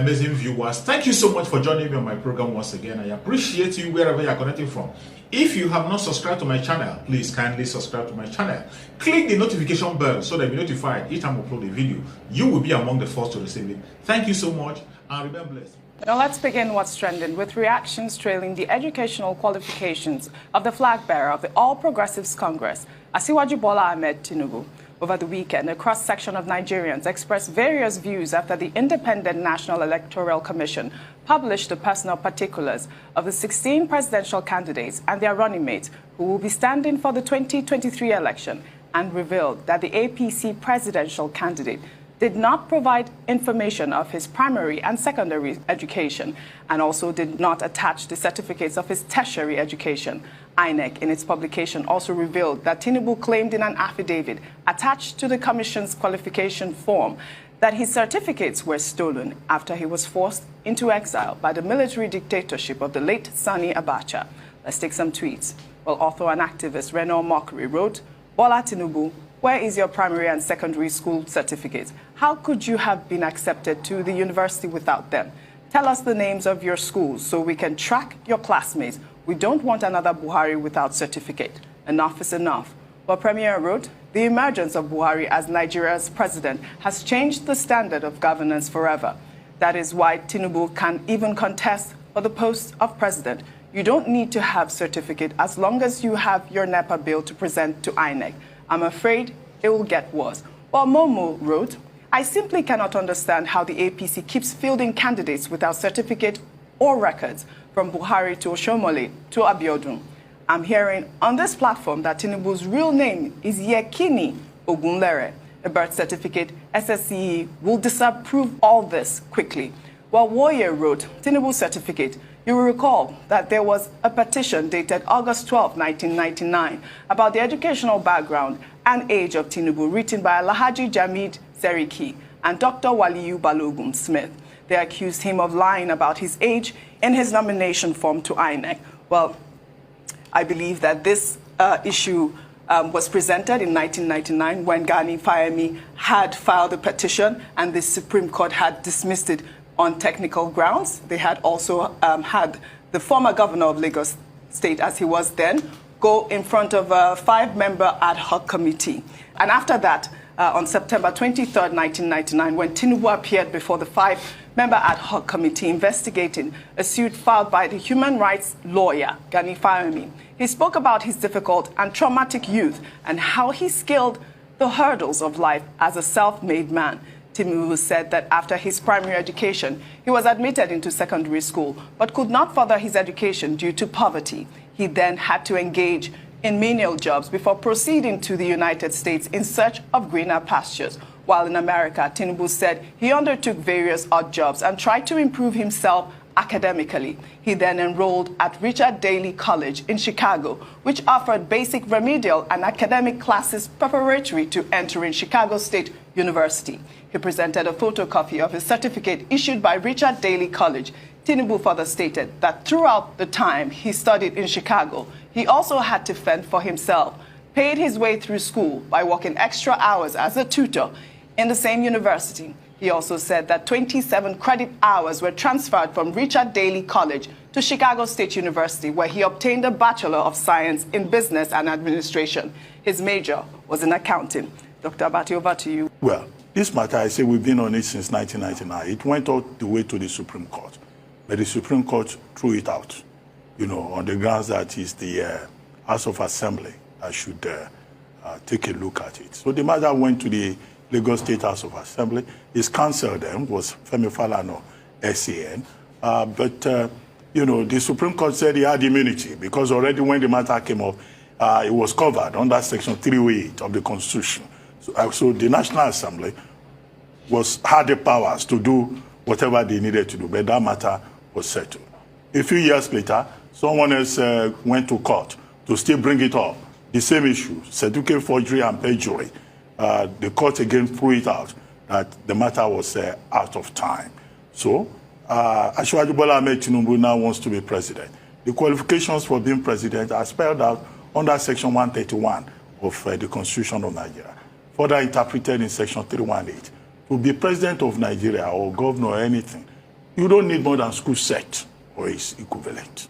amazing viewers. Thank you so much for joining me on my program once again. I appreciate you wherever you are connecting from. If you have not subscribed to my channel, please kindly subscribe to my channel. Click the notification bell so that you'll be notified each time I upload a video. You will be among the first to receive it. Thank you so much and remain blessed. Now let's begin what's trending with reactions trailing the educational qualifications of the flag bearer of the All Progressives Congress, Asiwaju Bola Ahmed Tinubu. Over the weekend, a cross-section of Nigerians expressed various views after the Independent National Electoral Commission published the personal particulars of the 16 presidential candidates and their running mates who will be standing for the 2023 election, and revealed that the APC presidential candidate did not provide information of his primary and secondary education and also did not attach the certificates of his tertiary education. INEC, in its publication, also revealed that Tinubu claimed in an affidavit attached to the Commission's qualification form that his certificates were stolen after he was forced into exile by the military dictatorship of the late Sani Abacha. Let's take some tweets. Well, author and activist Rror Mockery wrote, "Bola Tinubu, where is your primary and secondary school certificates? How could you have been accepted to the university without them? Tell us the names of your schools so we can track your classmates. We don't want another Buhari without certificate. Enough is enough." Well, Premier wrote, "The emergence of Buhari as Nigeria's president has changed the standard of governance forever. That is why Tinubu can even contest for the post of president. You don't need to have certificate as long as you have your NEPA bill to present to INEC. I'm afraid it will get worse." While Momo wrote, "I simply cannot understand how the APC keeps fielding candidates without certificate or records, from Buhari to Oshomole to Abiodun. I'm hearing on this platform that Tinubu's real name is Yekini Ogunlere. A birth certificate, SSCE, will disapprove all this quickly." While Warrior wrote, "Tinubu's certificate. You will recall that there was a petition dated August 12, 1999 about the educational background and age of Tinubu, written by Alhaji Jamid Seriki and Dr. Waliyu Balogun Smith. They accused him of lying about his age in his nomination form to INEC. Well, I believe that this issue was presented in 1999 when Gani Fayemi had filed a petition and the Supreme Court had dismissed it on technical grounds. They had also had the former governor of Lagos State, as he was then, go in front of a 5-member ad hoc committee. And after that, on September 23rd, 1999, when Tinubu appeared before the 5-member ad hoc committee investigating a suit filed by the human rights lawyer, Gani Fayemi, he spoke about his difficult and traumatic youth and how he scaled the hurdles of life as a self-made man. Tinubu said that after his primary education, he was admitted into secondary school, but could not further his education due to poverty. He then had to engage in menial jobs before proceeding to the United States in search of greener pastures. While in America, Tinubu said he undertook various odd jobs and tried to improve himself academically. He then enrolled at Richard Daley College in Chicago, which offered basic remedial and academic classes preparatory to entering Chicago State University. He presented a photocopy of his certificate issued by Richard Daley College. Tinubu further stated that throughout the time he studied in Chicago, he also had to fend for himself, paid his way through school by working extra hours as a tutor in the same university. He also said that 27 credit hours were transferred from Richard Daley College to Chicago State University, where he obtained a Bachelor of Science in Business and Administration. His major was in accounting. Dr. Abati, over to you. Well, this matter, I say we've been on it since 1999. It went all the way to the Supreme Court. But the Supreme Court threw it out, on the grounds that it's the House of Assembly that should take a look at it. So the matter went to the Lagos State House of Assembly. His counsel then was Femi Falana, SAN. But the Supreme Court said he had immunity because already when the matter came up, it was covered under Section 308 of the Constitution. So the National Assembly had the powers to do whatever they needed to do, but that matter was settled. A few years later, someone else went to court to still bring it up. The same issue, certificate forgery and perjury. The court again threw it out that the matter was out of time. So, Asiwaju Bola Ahmed Tinubu now wants to be president. The qualifications for being president are spelled out under Section 131 of the Constitution of Nigeria, further interpreted in Section 318. To be president of Nigeria or governor or anything, you don't need more than school set or its equivalent.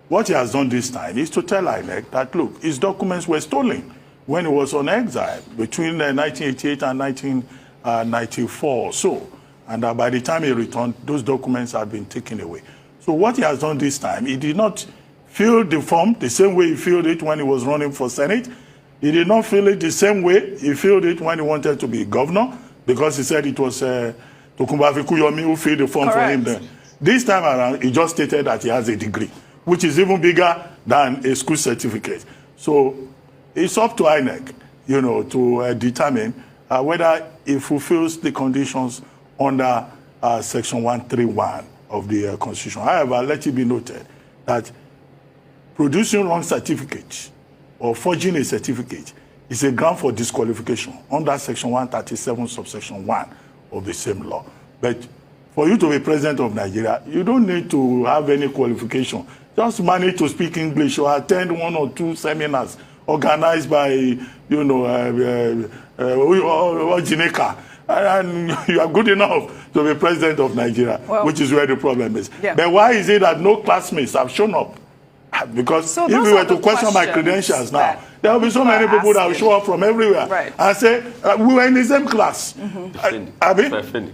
What he has done this time is to tell INEC that, look, his documents were stolen when he was on exile between 1988 and 1994 or so. And by the time he returned, those documents had been taken away. So what he has done this time, he did not fill the form the same way he filled it when he was running for Senate. He did not fill it the same way he filled it when he wanted to be governor, because he said it was Tokunbo Afikuyomi who filled the form for him then. This time around, he just stated that he has a degree, which is even bigger than a school certificate. So it's up to INEC, to determine whether it fulfills the conditions under Section 131 of the Constitution. However, let it be noted that producing wrong certificates or forging a certificate is a ground for disqualification under Section 137, subsection 1 of the same law. But for you to be president of Nigeria, you don't need to have any qualification. Just manage to speak English or attend one or two seminars organized by, Jineka, and you are good enough to be president of Nigeria, which is where the problem is. Yeah. But why is it that no classmates have shown up? Because if we were to question my credentials now, there will be so many people that will show up from everywhere and say, we were in the same class. Abi?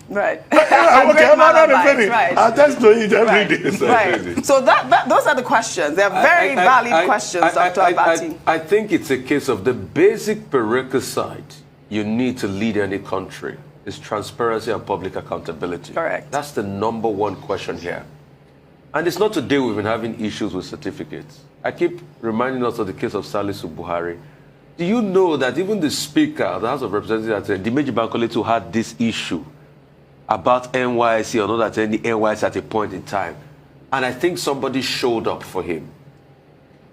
Right. Okay, I'm not offending. I attest to it every day. Right. So those are the questions. They're very valid questions, Dr. Abati. I think it's a case of the basic prerequisite you need to lead any country is transparency and public accountability. Correct. That's the number one question here. And it's not today we've been having issues with certificates. I keep reminding us of the case of Salisu Buhari. Do you know that even the Speaker of the House of Representatives, Dimeji Bankoletu, had this issue about NYSC or not at any NYSC at a point in time? And I think somebody showed up for him.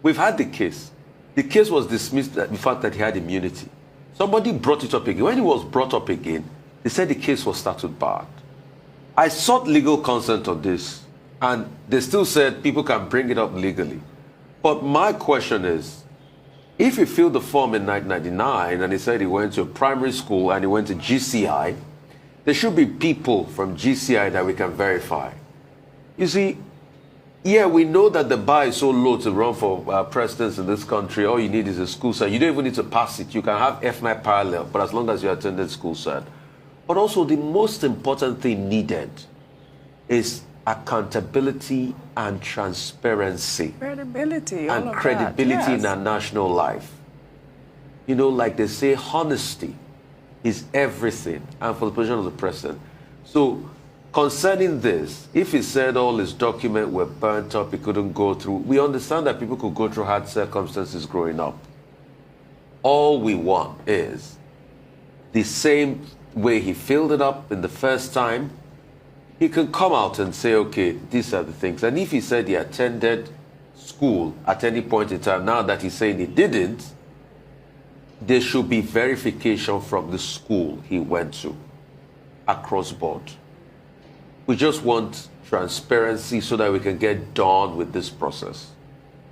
We've had the case. The case was dismissed, the fact that he had immunity. Somebody brought it up again. When it was brought up again, they said the case was started bad. I sought legal consent on this. And they still said people can bring it up legally. But my question is, if he filled the form in 1999 and he said he went to a primary school and he went to GCI, there should be people from GCI that we can verify. You see, yeah, we know that the bar is so low to run for presidents in this country. All you need is a school cert. You don't even need to pass it. You can have F9 parallel, but as long as you attended school cert. But also the most important thing needed is accountability and transparency. Credibility. And credibility in our national life. Like they say, honesty is everything. And for the position of the president. So concerning this, if he said all his documents were burnt up, he couldn't go through, we understand that people could go through hard circumstances growing up. All we want is the same way he filled it up in the first time. He can come out and say, okay, these are the things. And if he said he attended school at any point in time, now that he's saying he didn't, there should be verification from the school he went to across board. We just want transparency so that we can get done with this process.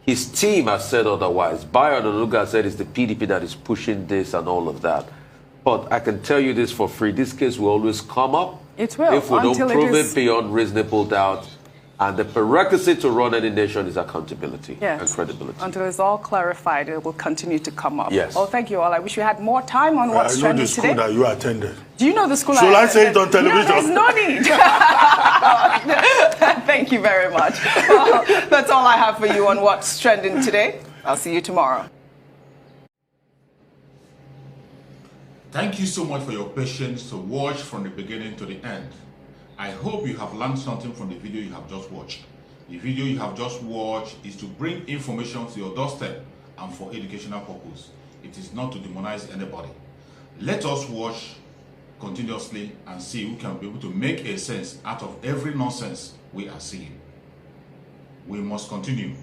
His team has said otherwise. Bayo Onanuga said it's the PDP that is pushing this and all of that. But I can tell you this for free. This case will always come up. It will. If we don't prove it beyond reasonable doubt. And the prerequisite to run any nation is accountability and credibility. Until it's all clarified, it will continue to come up. Yes. Well, thank you all. I wish we had more time on what's trending today. I know the school that you attended. Do you know the school Should I say it on television? No, there's no need. Thank you very much. Well, that's all I have for you on what's trending today. I'll see you tomorrow. Thank you so much for your patience to watch from the beginning to the end. I hope you have learned something from the video you have just watched. The video you have just watched is to bring information to your doorstep and for educational purpose. It is not to demonize anybody. Let us watch continuously and see who can be able to make a sense out of every nonsense we are seeing. We must continue.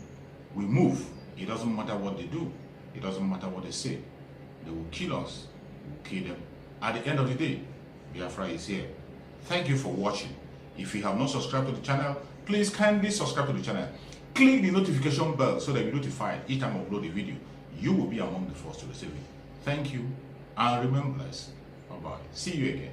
We move. It doesn't matter what they do. It doesn't matter what they say. They will kill us. We'll kill them. At the end of the day, Biafra is here. Thank you for watching. If you have not subscribed to the channel, please kindly subscribe to the channel. Click the notification bell so that you're notified each time I upload a video. You will be among the first to receive it. Thank you and remain blessed. Bye-bye. See you again.